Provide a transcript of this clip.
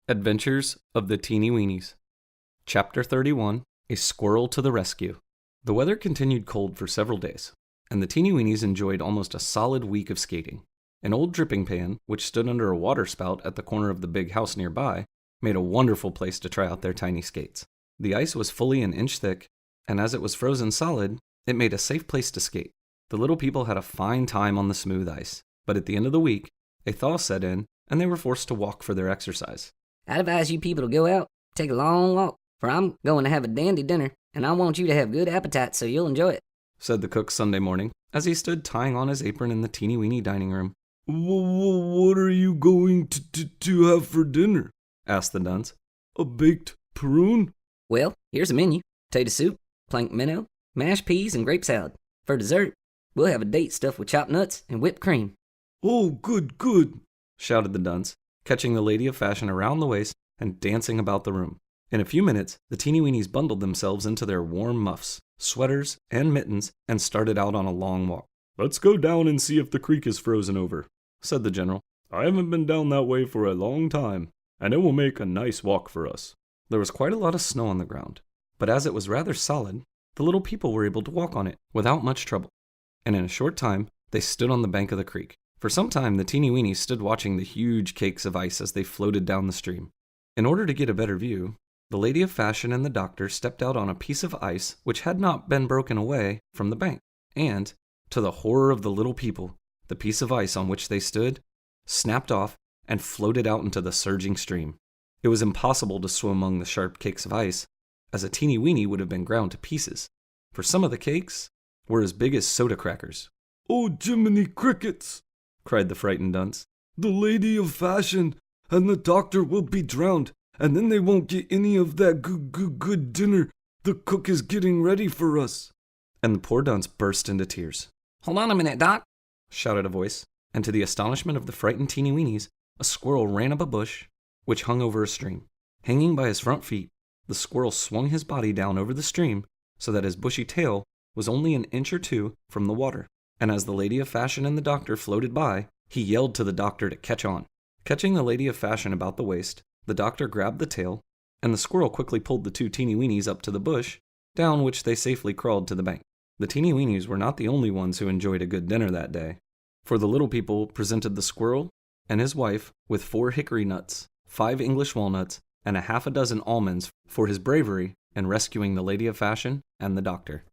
Adventures of the Teenie Weenies. Chapter 31, A Squirrel to the Rescue. The weather continued cold for several days, and the Teenie Weenies enjoyed almost a solid week of skating. An old dripping pan, which stood under a water spout at the corner of the big house nearby, made a wonderful place to try out their tiny skates. The ice was fully an inch thick, and as it was frozen solid, it made a safe place to skate. The little people had a fine time on the smooth ice, but at the end of the week, a thaw set in, and they were forced to walk for their exercise. I'd advise you people to go out, take a long walk, for I'm going to have a dandy dinner, and I want you to have good appetite so you'll enjoy it, said the cook Sunday morning, as he stood tying on his apron in the Teenie Weenie dining room. What are you going to have for dinner? Asked the dunce. A baked prune? Well, here's a menu. Potato soup, planked minnow, mashed peas, and grape salad. For dessert, we'll have a date stuffed with chopped nuts and whipped cream. Oh, good, shouted the dunce, catching the lady of fashion around the waist and dancing about the room. In a few minutes, the Teenie Weenies bundled themselves into their warm muffs, sweaters, and mittens and started out on a long walk. Let's go down and see if the creek is frozen over, said the general. I haven't been down that way for a long time, and it will make a nice walk for us. There was quite a lot of snow on the ground, but as it was rather solid, the little people were able to walk on it without much trouble. And in a short time, they stood on the bank of the creek. For some time, the Teenie Weenies stood watching the huge cakes of ice as they floated down the stream. In order to get a better view, the lady of fashion and the doctor stepped out on a piece of ice which had not been broken away from the bank, and, to the horror of the little people, the piece of ice on which they stood snapped off and floated out into the surging stream. It was impossible to swim among the sharp cakes of ice, as a Teenie Weenie would have been ground to pieces, for some of the cakes were as big as soda crackers. Oh, Jiminy Crickets! cried the frightened dunce. The lady of fashion and the doctor will be drowned, and then they won't get any of that good dinner the cook is getting ready for us. And the poor dunce burst into tears. Hold on a minute, Doc, shouted a voice, and to the astonishment of the frightened Teenie Weenies, a squirrel ran up a bush which hung over a stream. Hanging by his front feet, the squirrel swung his body down over the stream so that his bushy tail was only an inch or two from the water. And as the lady of fashion and the doctor floated by, he yelled to the doctor to catch on. Catching the lady of fashion about the waist, the doctor grabbed the tail, and the squirrel quickly pulled the two Teenie Weenies up to the bush, down which they safely crawled to the bank. The Teenie Weenies were not the only ones who enjoyed a good dinner that day, for the little people presented the squirrel and his wife with 4 hickory nuts, 5 English walnuts, and a half a dozen almonds for his bravery in rescuing the lady of fashion and the doctor.